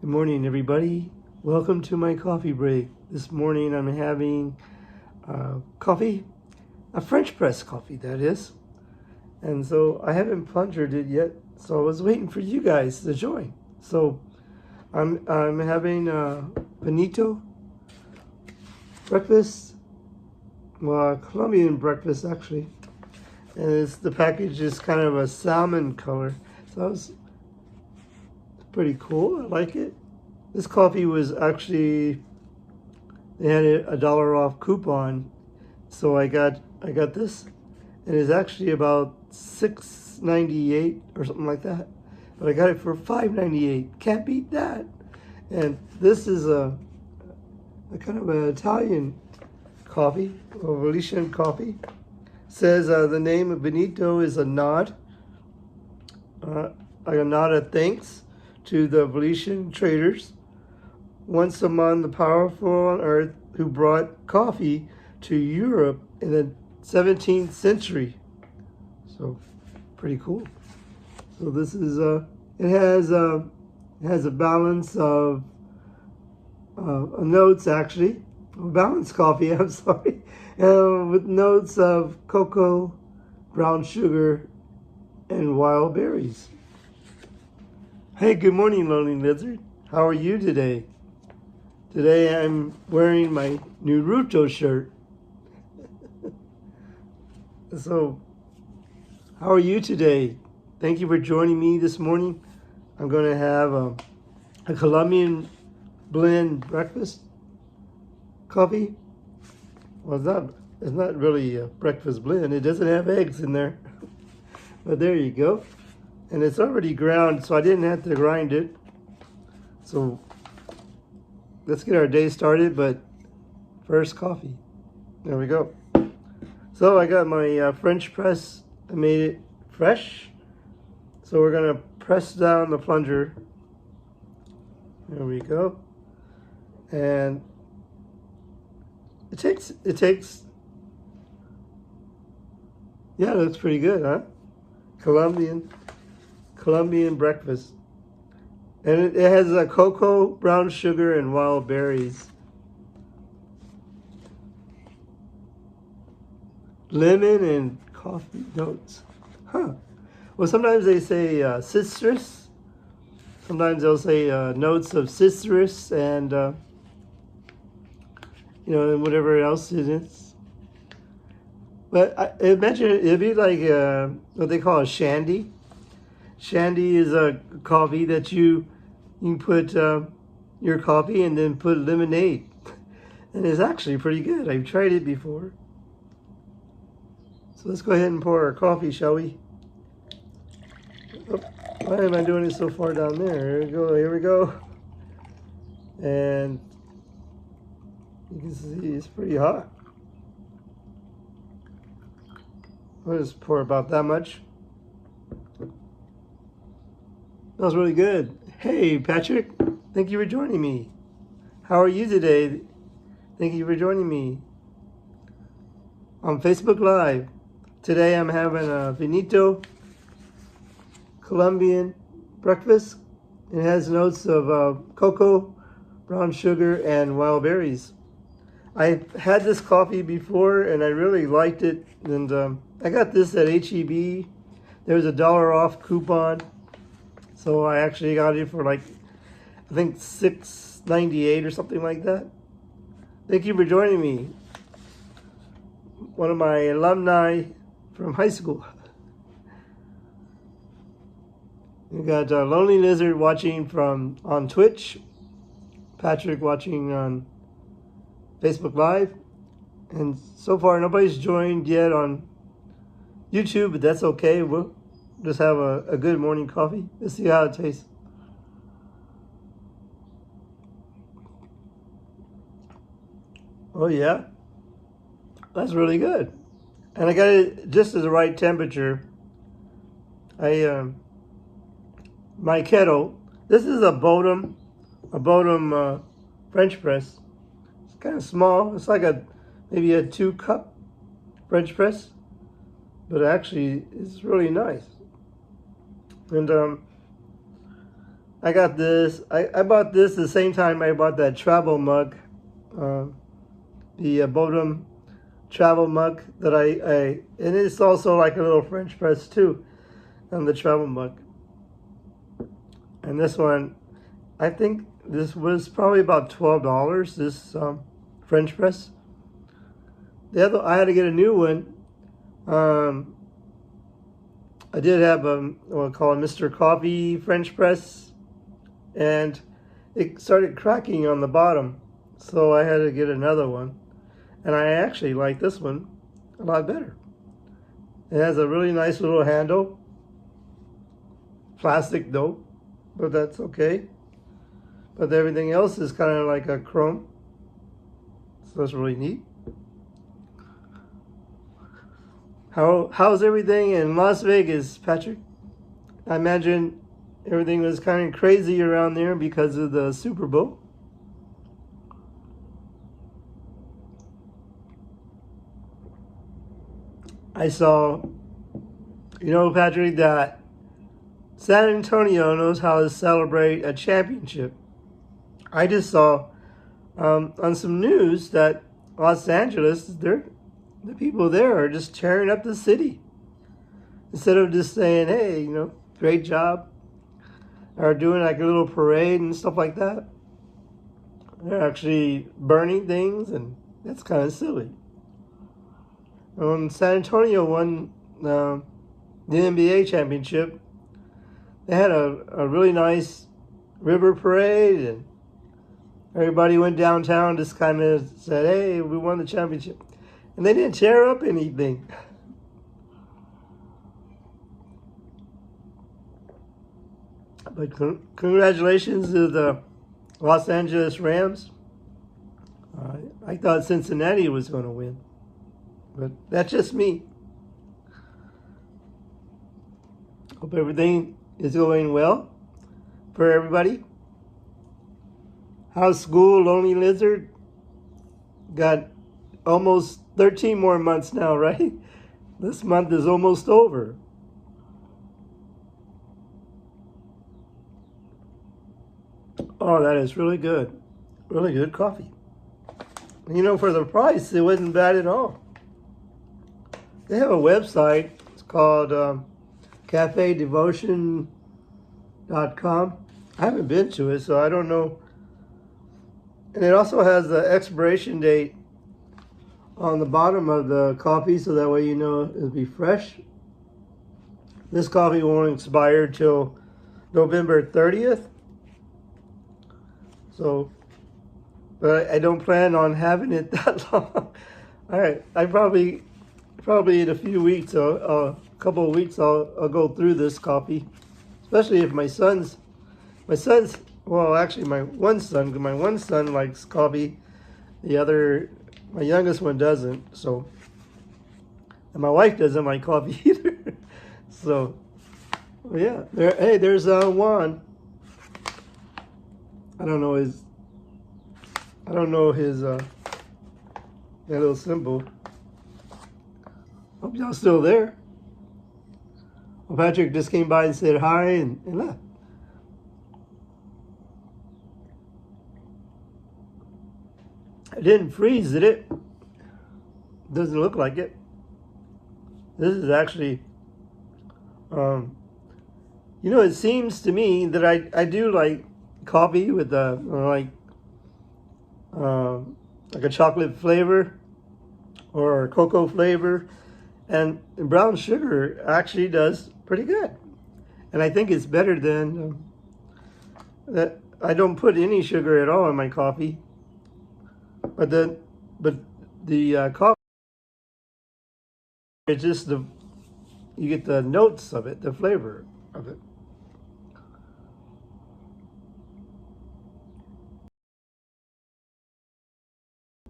Good morning, everybody. Welcome to my coffee break. This morning I'm having coffee, a French press coffee, that is. And so I haven't plungered it yet, so I was waiting for you guys to join. So I'm having Veneto breakfast, well, Colombian breakfast actually. And the package is kind of a salmon color, so it's pretty cool. I like it. This coffee was actually, they had a $1 off coupon, so I got this, and it's actually about $6.98 or something like that. But I got it for $5.98. Can't beat that. And this is a kind of an Italian coffee, a Venetian coffee. Says the name of Veneto is a nod, like a nod of thanks to the Venetian traders, once among the powerful on earth, who brought coffee to Europe in the 17th century. So, pretty cool. So this is it has a balance of notes, actually, balanced coffee. I'm sorry, with notes of cocoa, brown sugar, and wild berries. Hey, good morning, Lonely Lizard. How are you today? Today I'm wearing my Naruto shirt. So, how are you today? Thank you for joining me this morning. I'm going to have a Colombian blend breakfast coffee. Well, it's not really a breakfast blend. It doesn't have eggs in there. But there you go. And it's already ground, so I didn't have to grind it. So let's get our day started, but first coffee. There we go. So I got my French press. I made it fresh. So we're gonna press down the plunger. There we go. And it takes, yeah, it looks pretty good, huh? Colombian breakfast. And it has a cocoa, brown sugar, and wild berries. Lemon and coffee notes. Huh. Well, sometimes they say citrus. Sometimes they'll say notes of citrus and, and whatever else it is. But I imagine it'd be like what they call a shandy. Shandy is a coffee that you can put your coffee and then put lemonade. And it's actually pretty good. I've tried it before. So let's go ahead and pour our coffee, shall we? Oh, why am I doing it so far down there? Here we go. And you can see it's pretty hot. I'll just pour about that much. Smells really good. Hey, Patrick, thank you for joining me. How are you today? Thank you for joining me on Facebook Live. Today I'm having a Veneto Colombian breakfast. It has notes of cocoa, brown sugar, and wild berries. I've had this coffee before and I really liked it. And I got this at HEB. There was a $1 off coupon. So I actually got it for like, I think $6.98 or something like that. Thank you for joining me. One of my alumni from high school. We got Lonely Lizard watching on Twitch. Patrick watching on Facebook Live. And so far nobody's joined yet on YouTube, but that's okay. We'll just have a good morning coffee. Let's see how it tastes. Oh yeah, that's really good. And I got it just at the right temperature. My kettle. This is a Bodum French press. It's kind of small. It's like maybe a 2-cup French press, but actually it's really nice. And I got this. I bought this the same time I bought that travel mug, the Bodum travel mug that and it's also like a little French press too, on the travel mug. And this one, I think this was probably about $12. This French press. The other, I had to get a new one. I did have what I call Mr. Coffee French press, and it started cracking on the bottom, so I had to get another one. And I actually like this one a lot better. It has a really nice little handle, plastic though, but that's okay. But everything else is kind of like a chrome, so that's really neat. How's everything in Las Vegas, Patrick? I imagine everything was kind of crazy around there because of the Super Bowl. I saw, Patrick, that San Antonio knows how to celebrate a championship. I just saw on some news that Los Angeles, the people there are just tearing up the city. Instead of just saying, hey, great job, or doing like a little parade and stuff like that, they're actually burning things, and that's kind of silly. When San Antonio won the NBA championship, they had a really nice river parade, and everybody went downtown, just kind of said, hey, we won the championship. And they didn't tear up anything. But congratulations to the Los Angeles Rams. I thought Cincinnati was going to win, but that's just me. Hope everything is going well for everybody. How's school, Lonely Lizard? Got almost 13 more months now, right? This month is almost over. Oh, that is really good. Really good coffee. For the price, it wasn't bad at all. They have a website. It's called cafedevotion.com. I haven't been to it, so I don't know. And it also has the expiration date on the bottom of the coffee, so that way it'll be fresh. This coffee won't expire till November 30th. So, but I don't plan on having it that long. All right, I probably in a few weeks, or a couple of weeks, I'll go through this coffee, especially if my son's, well, actually my one son likes coffee. My youngest one doesn't, so, and my wife doesn't like coffee either. So, well, yeah, there's Juan. I don't know his that little symbol. Hope y'all still there. Well, Patrick just came by and said hi and left. It didn't freeze, did it? Doesn't look like it. This is actually, it seems to me that I do like coffee with like a chocolate flavor or cocoa flavor, and brown sugar actually does pretty good. And I think it's better than that. I don't put any sugar at all in my coffee. But the coffee, it's just you get the notes of it, the flavor of it.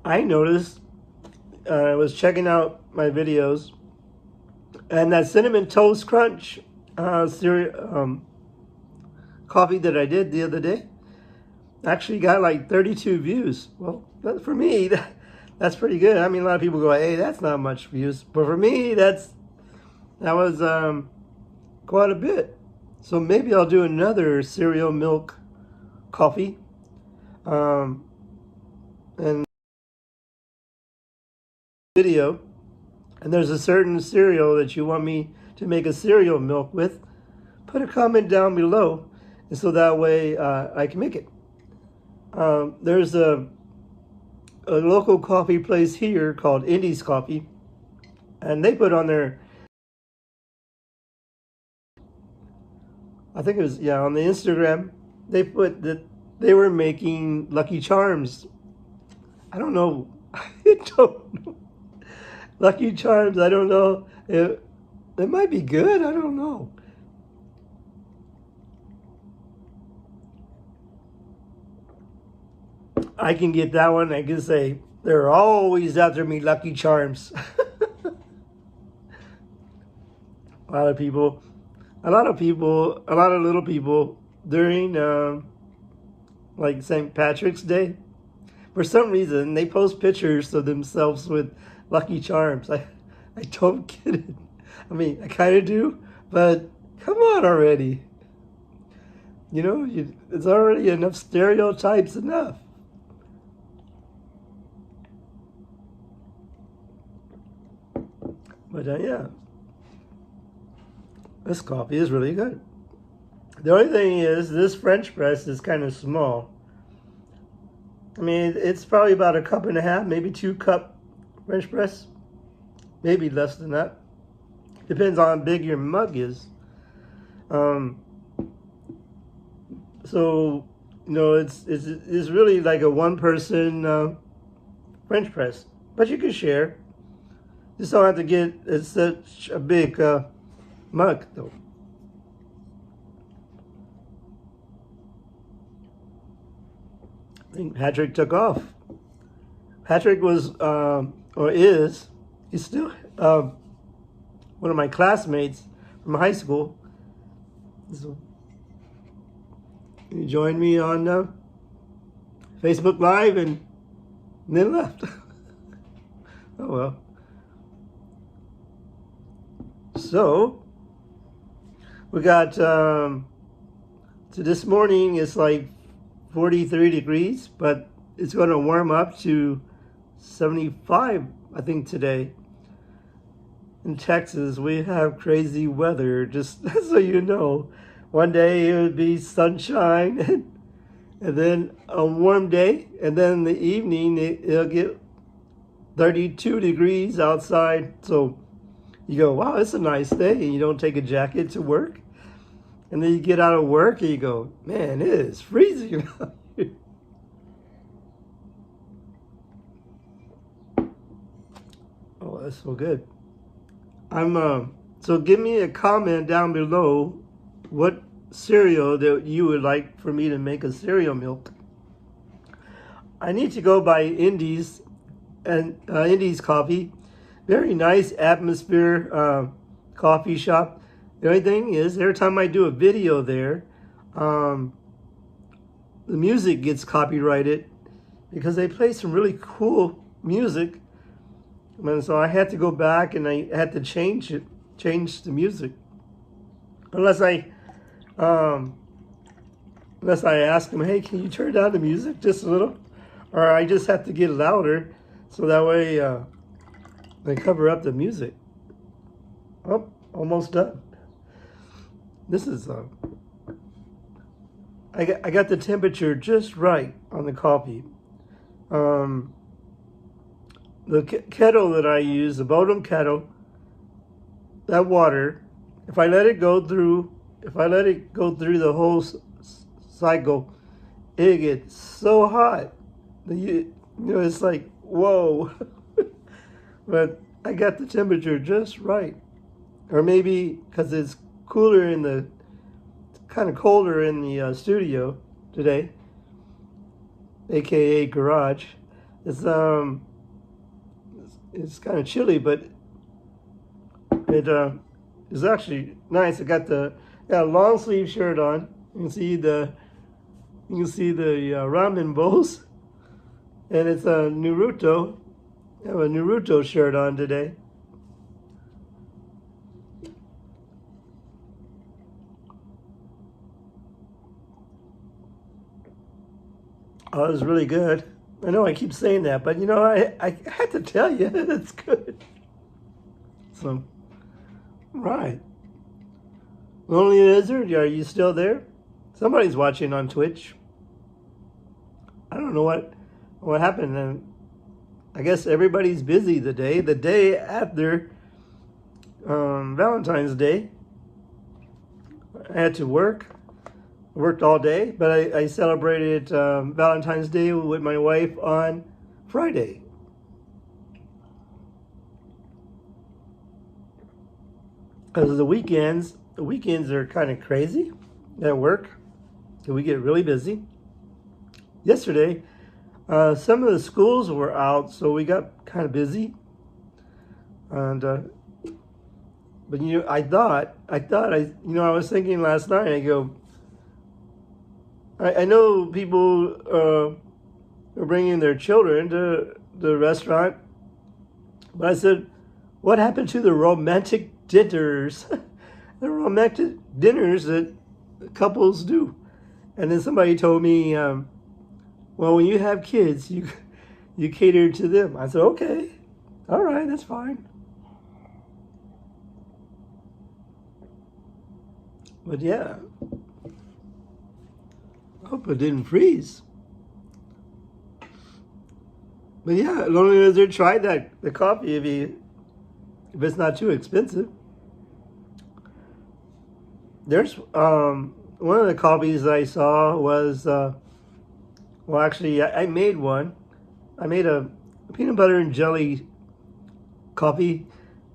I noticed, I was checking out my videos, and that Cinnamon Toast Crunch coffee that I did the other day actually got like 32 views. Well, for me, that's pretty good. I mean, a lot of people go, hey, that's not much views. But for me, that was quite a bit. So maybe I'll do another cereal milk coffee. And video, and there's a certain cereal that you want me to make a cereal milk with, put a comment down below, and so that way I can make it. There's a local coffee place here called Indies Coffee, and they put on their, I think it was, yeah, on the Instagram, they put that they were making Lucky Charms. I don't know. I don't know. Lucky Charms, I don't know. It might be good. I don't know. I can get that one. I can say, they're always after me, Lucky Charms. A lot of little people during like St. Patrick's Day, for some reason, they post pictures of themselves with Lucky Charms. I don't get it. I mean, I kind of do, but come on already. You know, it's already enough stereotypes enough. But yeah, this coffee is really good. The only thing is, this French press is kind of small. I mean, it's probably about 1.5 cups, maybe 2 cup French press. Maybe less than that. Depends on how big your mug is. So, you know, it's really like a one-person French press. But you can share. Just don't have to get such a big mug, though. I think Patrick took off. Patrick was, or is, he's still one of my classmates from high school. So he joined me on Facebook Live and then left. Oh well. So we got, so this morning it's like 43 degrees, but it's going to warm up to 75, I think, today. In Texas, we have crazy weather, just so you know. One day it would be sunshine, and then a warm day, and then in the evening it'll get 32 degrees outside. So you go, wow, it's a nice day, and you don't take a jacket to work. And then you get out of work and you go, man, it is freezing out here. Oh, that's so good. So give me a comment down below what cereal that you would like for me to make a cereal milk. I need to go by Indies and Indies Coffee. Very nice atmosphere coffee shop. The only thing is, every time I do a video there, the music gets copyrighted because they play some really cool music. And so I had to go back and I had to change the music. Unless I ask them, hey, can you turn down the music just a little? Or I just have to get louder so that way they cover up the music. Oh, almost done. This is, I got the temperature just right on the coffee. The kettle that I use, the bottom kettle, that water, if I let it go through the whole cycle, it gets so hot. You know, it's like, whoa. But I got the temperature just right. Or maybe because it's cooler kind of colder in the studio today, aka garage. It's kind of chilly, but it is actually nice. I got a long sleeve shirt on. You can see the ramen bowls, and it's a Naruto. I have a Naruto shirt on today. I Oh, it was really good. I know I keep saying that, but you know, I had to tell you it's good. So, right. Lonely Lizard, are you still there? Somebody's watching on Twitch. I don't know what happened. And I guess everybody's busy the day after Valentine's Day. I had to worked all day, but I celebrated Valentine's Day with my wife on Friday. Because the weekends are kind of crazy at work, so we get really busy. Yesterday, some of the schools were out, so we got kind of busy. And but you know, I was thinking last night. I go, I know people are bringing their children to the restaurant, but I said, what happened to the romantic dinners? The romantic dinners that couples do. And then somebody told me, well, when you have kids, you cater to them. I said, okay, all right, that's fine. But yeah, I hope it didn't freeze. But yeah, Lonely Lizard, try the coffee if it's not too expensive. There's one of the coffees that I saw was well, actually, I made one. I made a peanut butter and jelly coffee.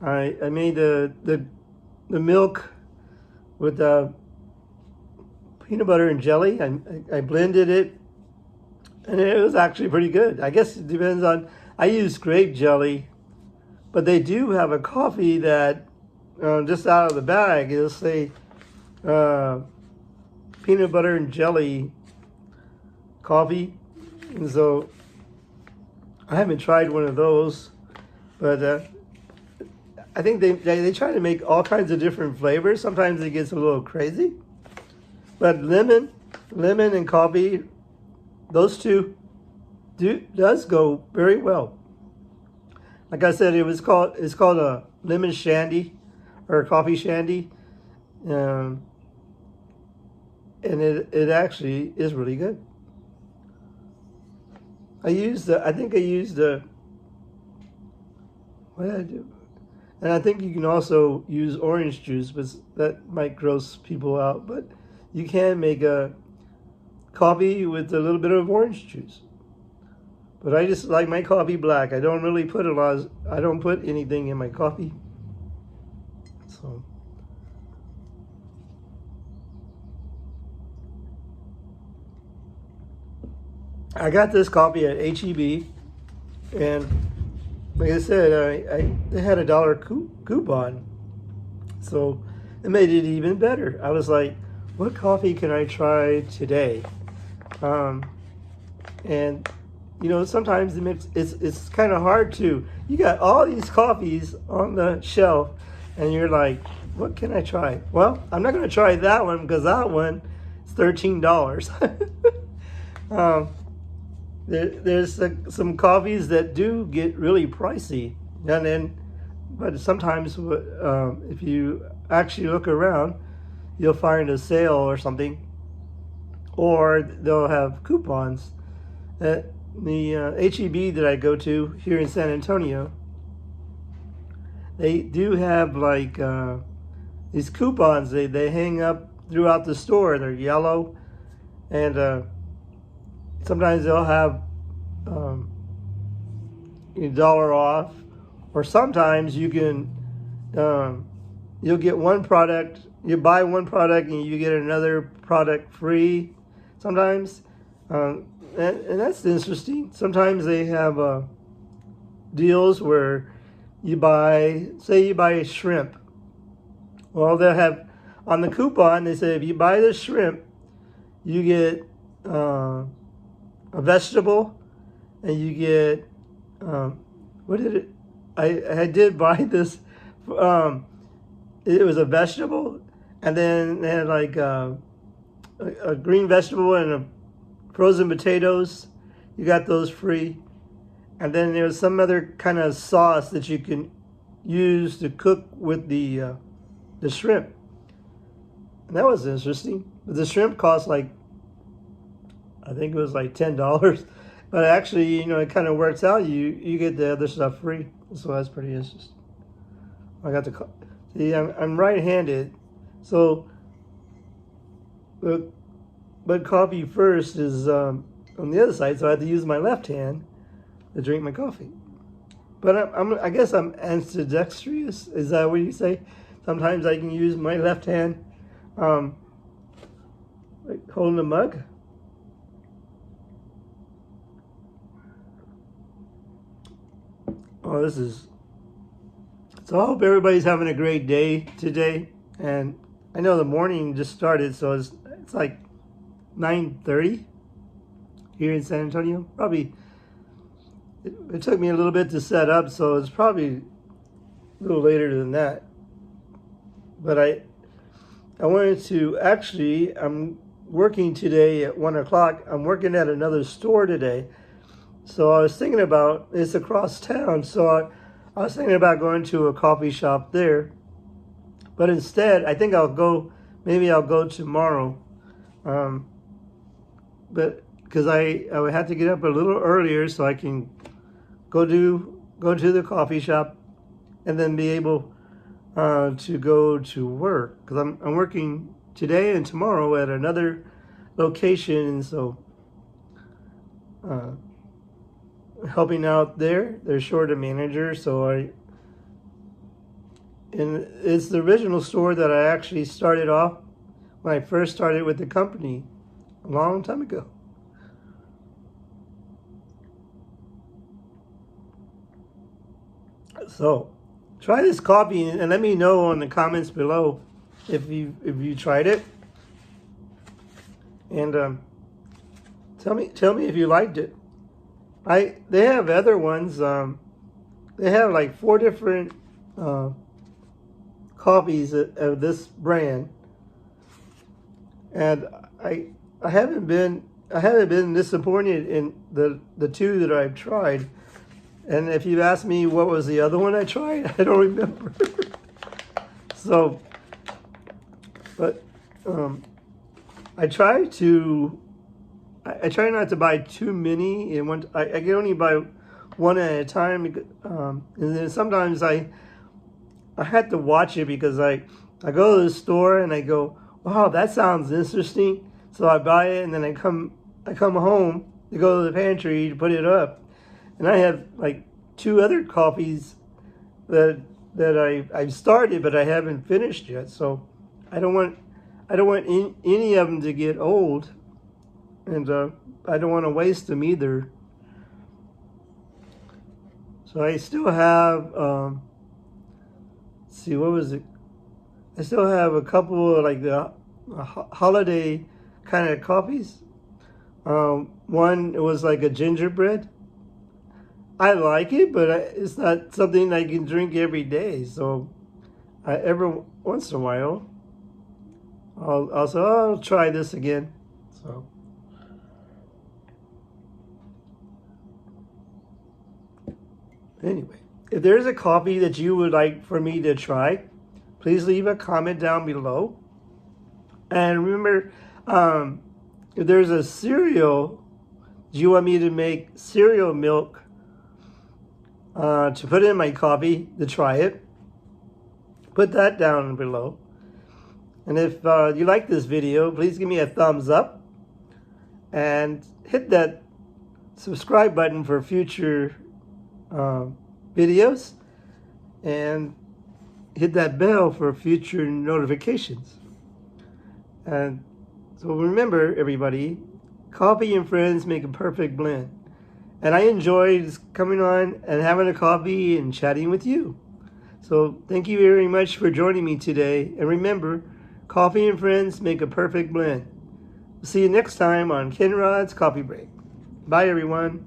I made the milk with peanut butter and jelly. I blended it, and it was actually pretty good. I guess it depends on. I use grape jelly, but they do have a coffee that just out of the bag, it'll say peanut butter and jelly coffee, and so I haven't tried one of those, but I think they try to make all kinds of different flavors. Sometimes it gets a little crazy, but lemon and coffee, those two does go very well. Like I said, it's called a lemon shandy or a coffee shandy, and it actually is really good. I think I used what did I do? And I think you can also use orange juice, but that might gross people out. But you can make a coffee with a little bit of orange juice. But I just like my coffee black. I don't really put I don't put anything in my coffee. So I got this coffee at HEB, and like I said, they had a $1 coupon, so it made it even better. I was like, what coffee can I try today? And you know, sometimes it's kind of hard to. You got all these coffees on the shelf, and you're like, what can I try? Well, I'm not going to try that one because that one is $13. There's some coffees that do get really pricey, but sometimes if you actually look around, you'll find a sale or something, or they'll have coupons. At the HEB that I go to here in San Antonio, they do have like these coupons. They hang up throughout the store. They're yellow, and sometimes they'll have $1 off, or sometimes you can you'll get one product. You buy one product and you get another product free. Sometimes, and that's interesting. Sometimes they have deals where you buy shrimp. Well, they'll have on the coupon. They say if you buy the shrimp, you get a vegetable, and you get what did it? I did buy this. It was a vegetable, and then they had like a green vegetable and a frozen potatoes. You got those free. And then there's some other kind of sauce that you can use to cook with the shrimp. And that was interesting. But the shrimp cost like, I think it was like $10. But actually, you know, it kind of works out. You get the other stuff free. So that's pretty interesting. I got the, see, I'm right-handed. So, but coffee first is on the other side. So I have to use my left hand to drink my coffee. But I guess I'm ambidextrous. Is that what you say? Sometimes I can use my left hand like holding the mug. Oh, this is... So I hope everybody's having a great day today. And I know the morning just started, so it's like 9:30 here in San Antonio. Probably, it took me a little bit to set up, so it's probably a little later than that. But I wanted to, actually, I'm working today at 1 o'clock. I'm working at another store today. So I was thinking about, it's across town, so I was thinking about going to a coffee shop there. But instead, I think maybe I'll go tomorrow. But because I would have to get up a little earlier so I can go to the coffee shop and then be able to go to work. Because I'm working today and tomorrow at another location, and so helping out there. They're short a manager, so and it's the original store that I actually started off when I first started with the company a long time ago. So try this coffee and let me know in the comments below if you tried it, and tell me if you liked it. They have other ones. They have like 4 different coffees of this brand, and I haven't been disappointed in the 2 that I've tried. And if you ask me what was the other one I tried, I don't remember. So, but I try not to buy too many. And I can only buy one at a time. And then sometimes I had to watch it because I go to the store and I go, wow, that sounds interesting. So I buy it, and then I come home to go to the pantry to put it up, and I have like 2 other coffees that I've started but I haven't finished yet. So I don't want any of them to get old, and I don't want to waste them either. So I still have let's see, what was it? I still have a couple of like the holiday kind of coffees. One, it was like a gingerbread. I like it, but it's not something I can drink every day. So every once in a while, I'll try this again. So anyway, if there's a coffee that you would like for me to try, please leave a comment down below. And remember, if there's a cereal, do you want me to make cereal milk to put in my coffee to try it? Put that down below. And if you like this video, please give me a thumbs up and hit that subscribe button for future videos, and hit that bell for future notifications. And so remember, everybody, coffee and friends make a perfect blend. And I enjoyed coming on and having a coffee and chatting with you. So thank you very much for joining me today. And remember, coffee and friends make a perfect blend. See you next time on Ken Rod's Coffee Break. Bye, everyone.